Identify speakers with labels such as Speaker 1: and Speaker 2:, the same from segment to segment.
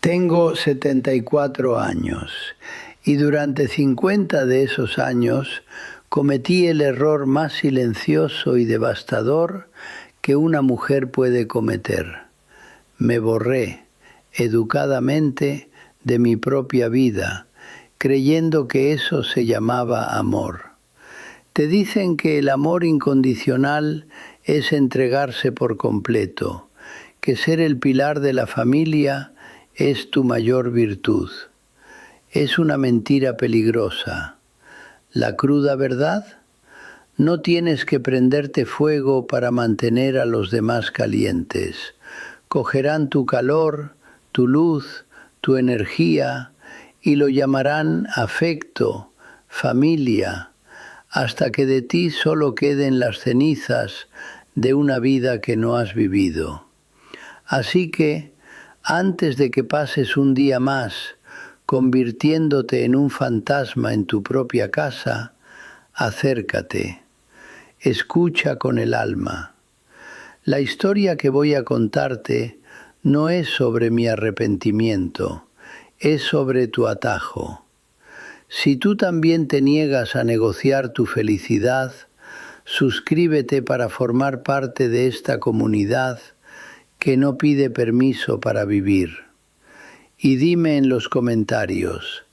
Speaker 1: Tengo 74 años y durante 50 de esos años cometí el error más silencioso y devastador que una mujer puede cometer. Me borré educadamente de mi propia vida, creyendo que eso se llamaba amor. Te dicen que el amor incondicional es entregarse por completo, que ser el pilar de la familia es tu mayor virtud. Es una mentira peligrosa. La cruda verdad: no tienes que prenderte fuego para mantener a los demás calientes. Cogerán tu calor, tu luz, tu energía y lo llamarán afecto, familia, hasta que de ti solo queden las cenizas de una vida que no has vivido. Así que, antes de que pases un día más convirtiéndote en un fantasma en tu propia casa, acércate, escucha con el alma. La historia que voy a contarte no es sobre mi arrepentimiento, es sobre tu atajo. Si tú también te niegas a negociar tu felicidad, suscríbete para formar parte de esta comunidad que no pide permiso para vivir. Y dime en los comentarios,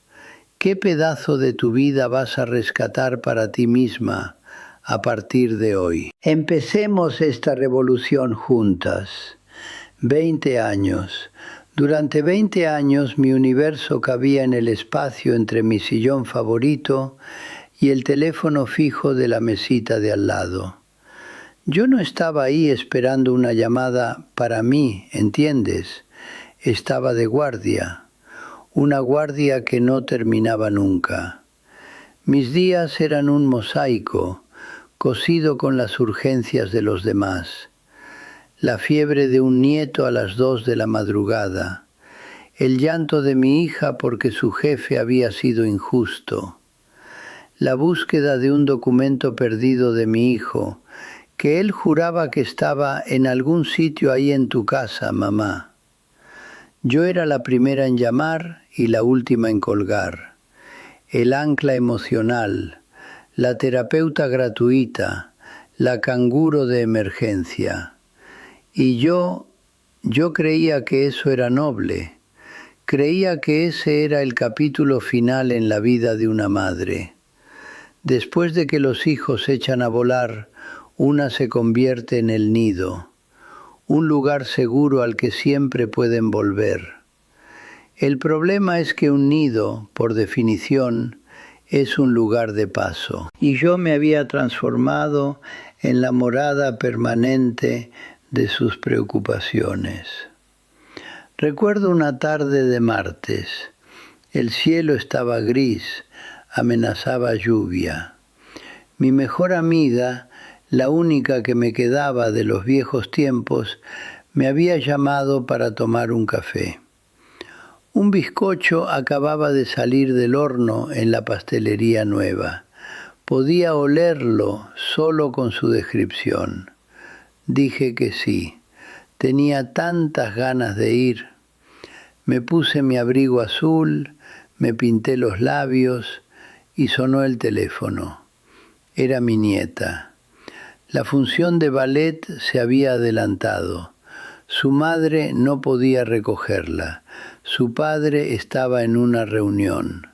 Speaker 1: ¿qué pedazo de tu vida vas a rescatar para ti misma a partir de hoy? Empecemos esta revolución juntas. 20 años. Durante 20 años mi universo cabía en el espacio entre mi sillón favorito y el teléfono fijo de la mesita de al lado. Yo no estaba ahí esperando una llamada para mí, ¿entiendes? Estaba de guardia, una guardia que no terminaba nunca. Mis días eran un mosaico, cosido con las urgencias de los demás. La fiebre de un nieto a las 2 de la madrugada, el llanto de mi hija porque su jefe había sido injusto, la búsqueda de un documento perdido de mi hijo, que él juraba que estaba en algún sitio ahí en tu casa, mamá. Yo era la primera en llamar y la última en colgar. El ancla emocional, la terapeuta gratuita, la canguro de emergencia. Y yo creía que eso era noble. Creía que ese era el capítulo final en la vida de una madre. Después de que los hijos echan a volar, una se convierte en el nido, un lugar seguro al que siempre pueden volver. El problema es que un nido, por definición, es un lugar de paso. Y yo me había transformado en la morada permanente de sus preocupaciones. Recuerdo una tarde de martes. El cielo estaba gris, amenazaba lluvia. Mi mejor amiga, la única que me quedaba de los viejos tiempos, me había llamado para tomar un café. Un bizcocho acababa de salir del horno en la pastelería nueva. Podía olerlo solo con su descripción. Dije que sí. Tenía tantas ganas de ir. Me puse mi abrigo azul, me pinté los labios y sonó el teléfono. Era mi nieta. La función de ballet se había adelantado. Su madre no podía recogerla. Su padre estaba en una reunión.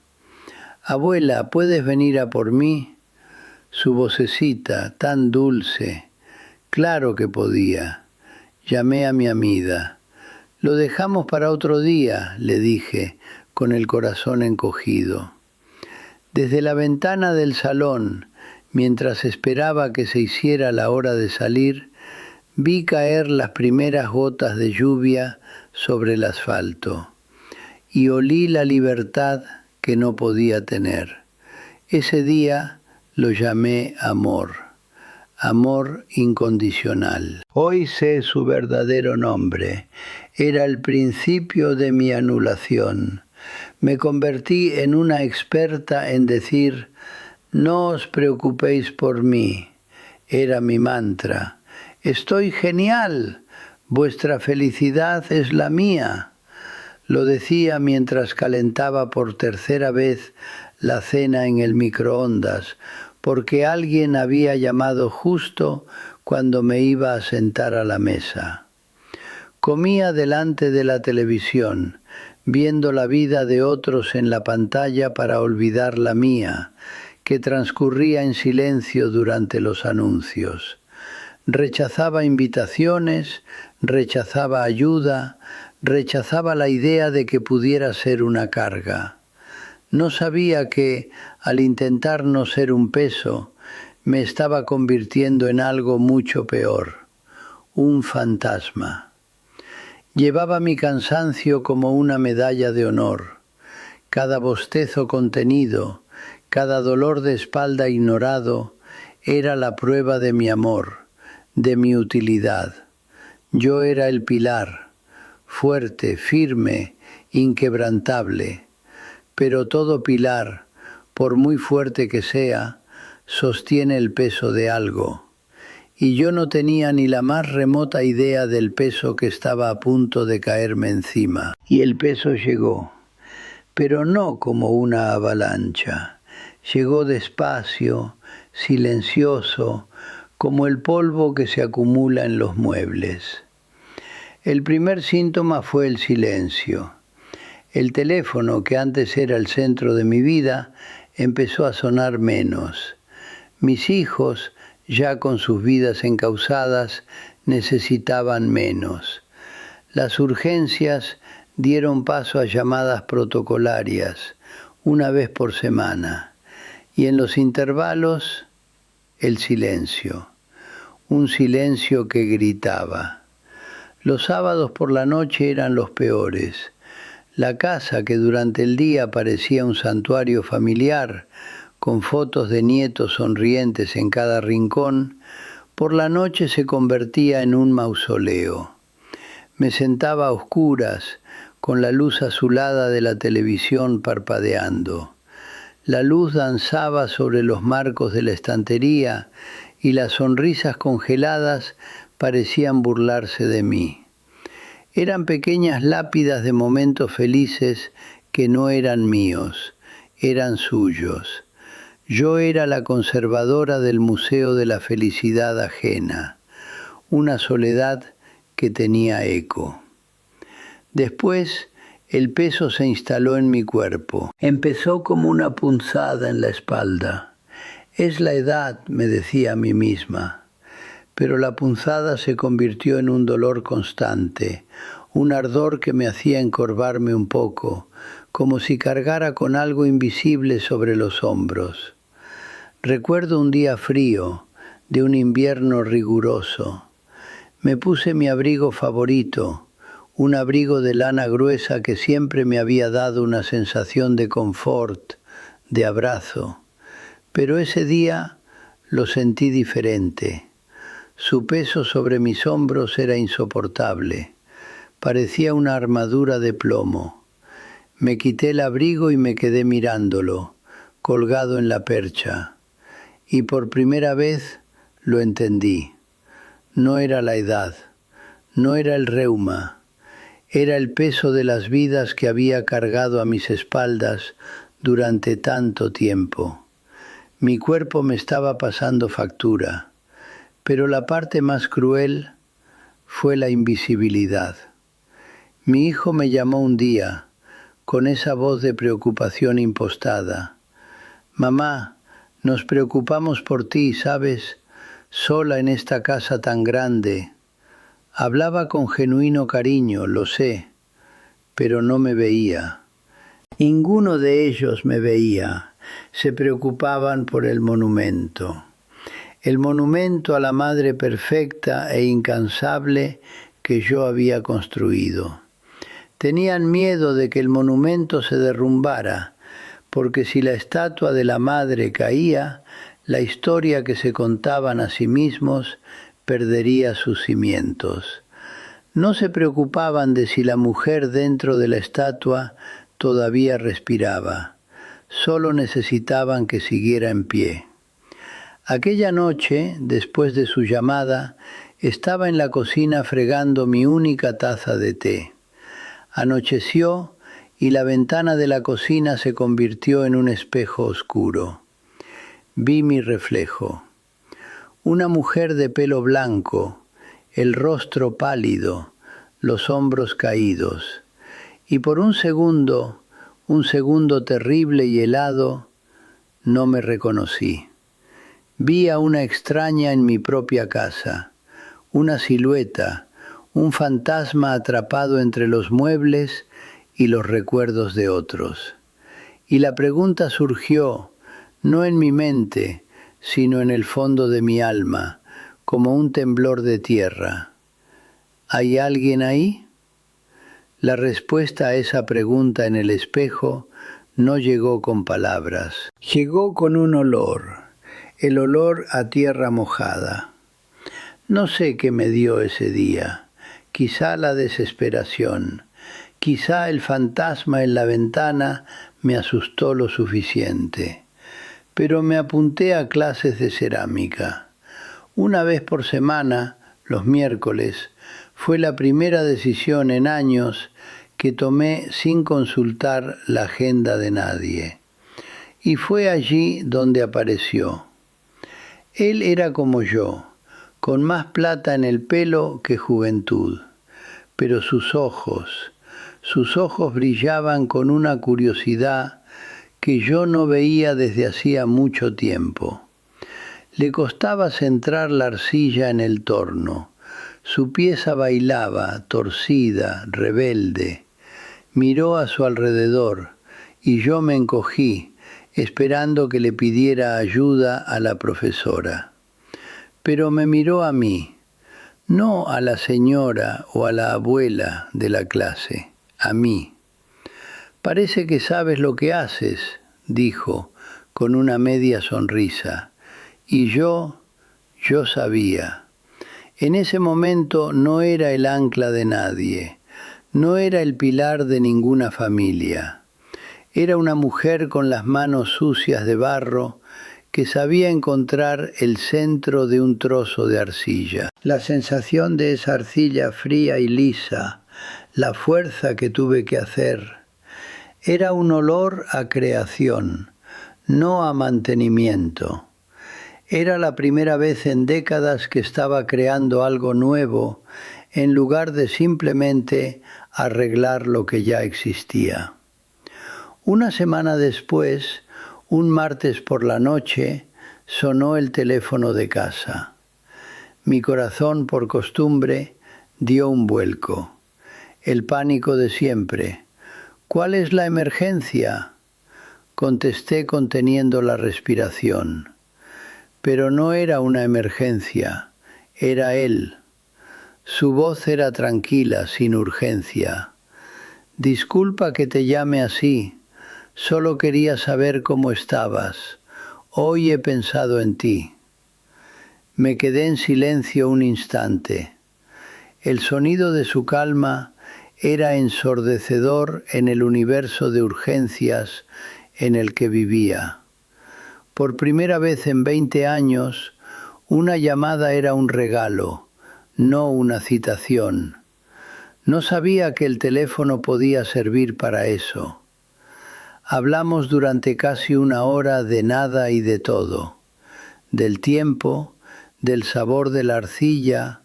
Speaker 1: «Abuela, ¿puedes venir a por mí?» Su vocecita, tan dulce. Claro que podía. Llamé a mi amiga. «Lo dejamos para otro día», le dije, con el corazón encogido. Desde la ventana del salón, mientras esperaba que se hiciera la hora de salir, vi caer las primeras gotas de lluvia sobre el asfalto y olí la libertad que no podía tener. Ese día lo llamé amor, amor incondicional. Hoy sé su verdadero nombre. Era el principio de mi anulación. Me convertí en una experta en decir: «No os preocupéis por mí». Era mi mantra. «Estoy genial. Vuestra felicidad es la mía». Lo decía mientras calentaba por tercera vez la cena en el microondas, porque alguien había llamado justo cuando me iba a sentar a la mesa. Comía delante de la televisión, viendo la vida de otros en la pantalla para olvidar la mía, que transcurría en silencio durante los anuncios. Rechazaba invitaciones, rechazaba ayuda, rechazaba la idea de que pudiera ser una carga. No sabía que, al intentar no ser un peso, me estaba convirtiendo en algo mucho peor, un fantasma. Llevaba mi cansancio como una medalla de honor. Cada bostezo contenido, cada dolor de espalda ignorado, era la prueba de mi amor, de mi utilidad. Yo era el pilar, fuerte, firme, inquebrantable. Pero todo pilar, por muy fuerte que sea, sostiene el peso de algo. Y yo no tenía ni la más remota idea del peso que estaba a punto de caerme encima. Y el peso llegó, pero no como una avalancha. Llegó despacio, silencioso, como el polvo que se acumula en los muebles. El primer síntoma fue el silencio. El teléfono, que antes era el centro de mi vida, empezó a sonar menos. Mis hijos, ya con sus vidas encausadas, necesitaban menos. Las urgencias dieron paso a llamadas protocolarias, una vez por semana, y en los intervalos, el silencio, un silencio que gritaba. Los sábados por la noche eran los peores. La casa, que durante el día parecía un santuario familiar, con fotos de nietos sonrientes en cada rincón, por la noche se convertía en un mausoleo. Me sentaba a oscuras, con la luz azulada de la televisión parpadeando. La luz danzaba sobre los marcos de la estantería y las sonrisas congeladas parecían burlarse de mí. Eran pequeñas lápidas de momentos felices que no eran míos, eran suyos. Yo era la conservadora del Museo de la Felicidad Ajena, una soledad que tenía eco. Después, el peso se instaló en mi cuerpo. Empezó como una punzada en la espalda. Es la edad, me decía a mí misma. Pero la punzada se convirtió en un dolor constante, un ardor que me hacía encorvarme un poco, como si cargara con algo invisible sobre los hombros. Recuerdo un día frío, de un invierno riguroso. Me puse mi abrigo favorito, un abrigo de lana gruesa que siempre me había dado una sensación de confort, de abrazo. Pero ese día lo sentí diferente. Su peso sobre mis hombros era insoportable. Parecía una armadura de plomo. Me quité el abrigo y me quedé mirándolo, colgado en la percha. Y por primera vez lo entendí. No era la edad, no era el reuma, era el peso de las vidas que había cargado a mis espaldas durante tanto tiempo. Mi cuerpo me estaba pasando factura, pero la parte más cruel fue la invisibilidad. Mi hijo me llamó un día, con esa voz de preocupación impostada. «Mamá, nos preocupamos por ti, ¿sabes? Sola en esta casa tan grande». Hablaba con genuino cariño, lo sé, pero no me veía. Ninguno de ellos me veía. Se preocupaban por el monumento. El monumento a la madre perfecta e incansable que yo había construido. Tenían miedo de que el monumento se derrumbara, porque si la estatua de la madre caía, la historia que se contaban a sí mismos perdería sus cimientos. No se preocupaban de si la mujer dentro de la estatua todavía respiraba. Solo necesitaban que siguiera en pie. Aquella noche, después de su llamada, estaba en la cocina fregando mi única taza de té. Anocheció y la ventana de la cocina se convirtió en un espejo oscuro. Vi mi reflejo. Una mujer de pelo blanco, el rostro pálido, los hombros caídos. Y por un segundo terrible y helado, no me reconocí. Vi a una extraña en mi propia casa, una silueta, un fantasma atrapado entre los muebles y los recuerdos de otros. Y la pregunta surgió, no en mi mente, sino en el fondo de mi alma, como un temblor de tierra. ¿Hay alguien ahí? La respuesta a esa pregunta en el espejo no llegó con palabras. Llegó con un olor, el olor a tierra mojada. No sé qué me dio ese día, quizá la desesperación, quizá el fantasma en la ventana me asustó lo suficiente. Pero me apunté a clases de cerámica. Una vez por semana, los miércoles, fue la primera decisión en años que tomé sin consultar la agenda de nadie. Y fue allí donde apareció. Él era como yo, con más plata en el pelo que juventud, pero sus ojos brillaban con una curiosidad que yo no veía desde hacía mucho tiempo. Le costaba centrar la arcilla en el torno. Su pieza bailaba, torcida, rebelde. Miró a su alrededor y yo me encogí, esperando que le pidiera ayuda a la profesora. Pero me miró a mí, no a la señora o a la abuela de la clase, a mí. «Parece que sabes lo que haces», dijo, con una media sonrisa. Y yo sabía. En ese momento no era el ancla de nadie, no era el pilar de ninguna familia. Era una mujer con las manos sucias de barro que sabía encontrar el centro de un trozo de arcilla. La sensación de esa arcilla fría y lisa, la fuerza que tuve que hacer. Era un olor a creación, no a mantenimiento. Era la primera vez en décadas que estaba creando algo nuevo en lugar de simplemente arreglar lo que ya existía. Una semana después, un martes por la noche, sonó el teléfono de casa. Mi corazón, por costumbre, dio un vuelco. El pánico de siempre. «¿Cuál es la emergencia?», contesté conteniendo la respiración. Pero no era una emergencia, era él. Su voz era tranquila, sin urgencia. «Disculpa que te llame así, solo quería saber cómo estabas. Hoy he pensado en ti». Me quedé en silencio un instante. El sonido de su calma era ensordecedor en el universo de urgencias en el que vivía. Por primera vez en 20 años, una llamada era un regalo, no una citación. No sabía que el teléfono podía servir para eso. Hablamos durante casi una hora de nada y de todo, del tiempo, del sabor de la arcilla,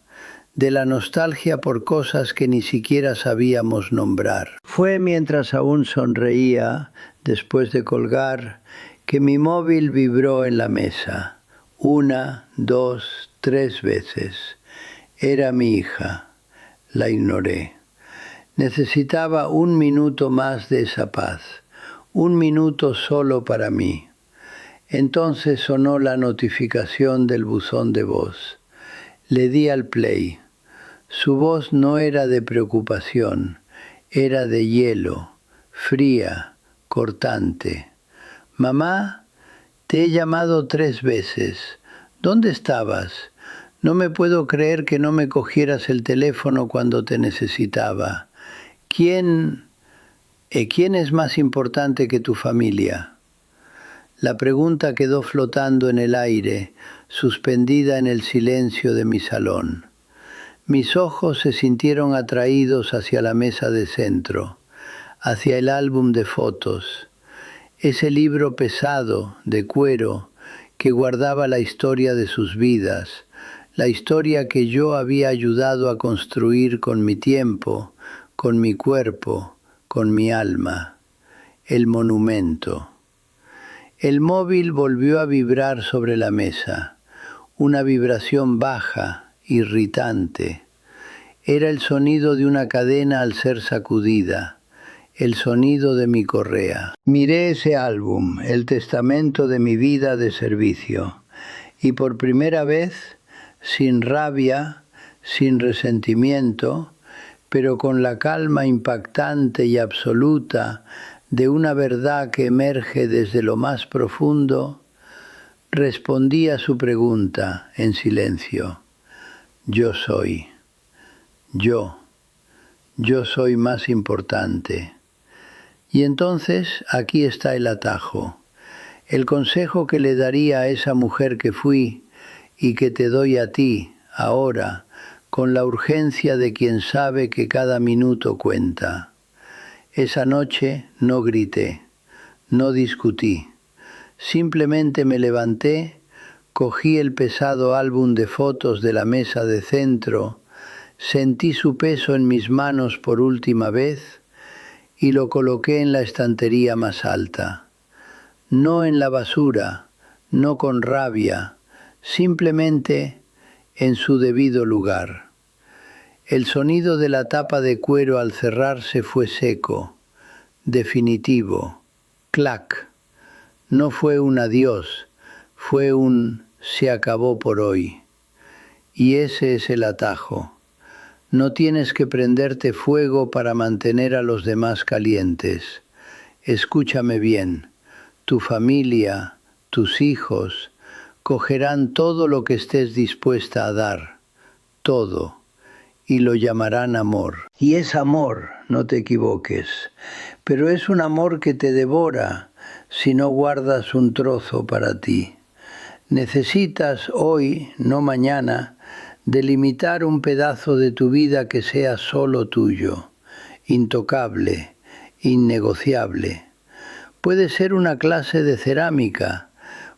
Speaker 1: de la nostalgia por cosas que ni siquiera sabíamos nombrar. Fue mientras aún sonreía, después de colgar, que mi móvil vibró en la mesa. 1, 2, 3 veces. Era mi hija. La ignoré. Necesitaba 1 minuto más de esa paz. 1 minuto solo para mí. Entonces sonó la notificación del buzón de voz. Le di al play. Su voz no era de preocupación, era de hielo, fría, cortante. «Mamá, te he llamado 3 veces. ¿Dónde estabas? No me puedo creer que no me cogieras el teléfono cuando te necesitaba. ¿Quién es más importante que tu familia?» La pregunta quedó flotando en el aire, suspendida en el silencio de mi salón. Mis ojos se sintieron atraídos hacia la mesa de centro, hacia el álbum de fotos, ese libro pesado, de cuero, que guardaba la historia de sus vidas, la historia que yo había ayudado a construir con mi tiempo, con mi cuerpo, con mi alma, el monumento. El móvil volvió a vibrar sobre la mesa, una vibración baja, irritante. Era el sonido de una cadena al ser sacudida, el sonido de mi correa. Miré ese álbum, el testamento de mi vida de servicio, y por primera vez, sin rabia, sin resentimiento, pero con la calma impactante y absoluta de una verdad que emerge desde lo más profundo, respondí a su pregunta en silencio. Yo soy. Yo soy más importante. Y entonces aquí está el atajo, el consejo que le daría a esa mujer que fui y que te doy a ti, ahora, con la urgencia de quien sabe que cada minuto cuenta. Esa noche no grité, no discutí, simplemente me levanté, cogí el pesado álbum de fotos de la mesa de centro, sentí su peso en mis manos por última vez y lo coloqué en la estantería más alta. No en la basura, no con rabia, simplemente en su debido lugar. El sonido de la tapa de cuero al cerrarse fue seco, definitivo, clac. No fue un adiós, fue un se acabó por hoy. Y ese es el atajo. No tienes que prenderte fuego para mantener a los demás calientes. Escúchame bien, tu familia, tus hijos, cogerán todo lo que estés dispuesta a dar, todo, y lo llamarán amor. Y es amor, no te equivoques, pero es un amor que te devora si no guardas un trozo para ti. Necesitas hoy, no mañana, delimitar un pedazo de tu vida que sea solo tuyo, intocable, innegociable. Puede ser una clase de cerámica,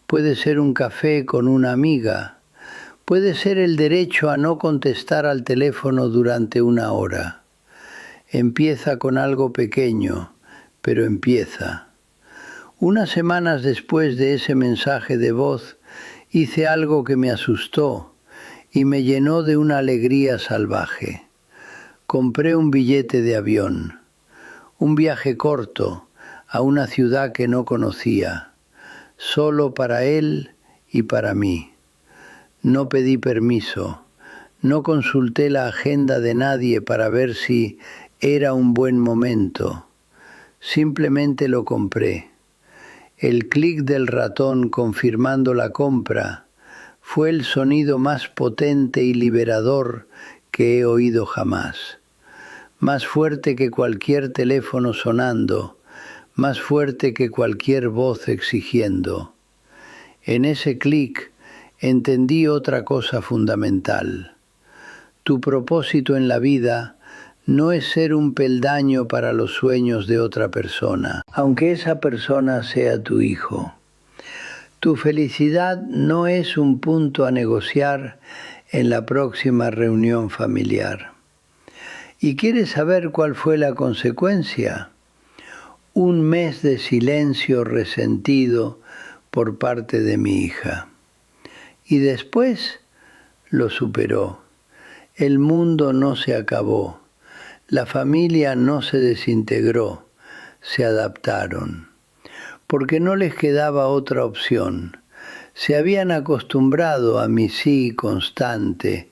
Speaker 1: puede ser un café con una amiga, puede ser el derecho a no contestar al teléfono durante una hora. Empieza con algo pequeño, pero empieza. Unas semanas después de ese mensaje de voz, hice algo que me asustó y me llenó de una alegría salvaje. Compré un billete de avión, un viaje corto a una ciudad que no conocía, solo para él y para mí. No pedí permiso, no consulté la agenda de nadie para ver si era un buen momento. Simplemente lo compré. El clic del ratón confirmando la compra fue el sonido más potente y liberador que he oído jamás. Más fuerte que cualquier teléfono sonando, más fuerte que cualquier voz exigiendo. En ese clic entendí otra cosa fundamental. Tu propósito en la vida no es ser un peldaño para los sueños de otra persona, aunque esa persona sea tu hijo. Tu felicidad no es un punto a negociar en la próxima reunión familiar. ¿Y quieres saber cuál fue la consecuencia? Un mes de silencio resentido por parte de mi hija. Y después lo superó. El mundo no se acabó. La familia no se desintegró. Se adaptaron. Porque no les quedaba otra opción. Se habían acostumbrado a mi sí constante,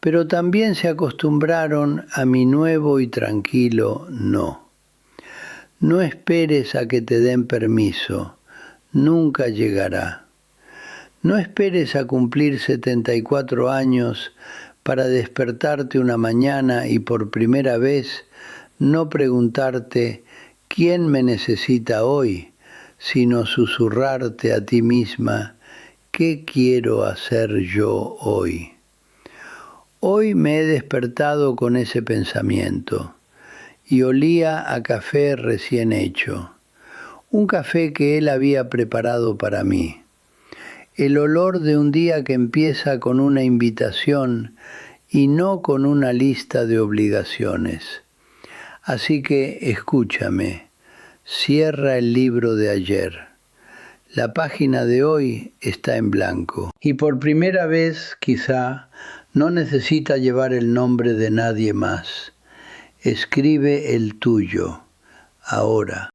Speaker 1: pero también se acostumbraron a mi nuevo y tranquilo no. No esperes a que te den permiso, nunca llegará. No esperes a cumplir 74 años para despertarte una mañana y por primera vez no preguntarte ¿quién me necesita hoy?, sino susurrarte a ti misma, ¿qué quiero hacer yo hoy? Hoy me he despertado con ese pensamiento y olía a café recién hecho, un café que él había preparado para mí. El olor de un día que empieza con una invitación y no con una lista de obligaciones. Así que escúchame, cierra el libro de ayer. La página de hoy está en blanco. Y por primera vez, quizá, no necesita llevar el nombre de nadie más. Escribe el tuyo, ahora.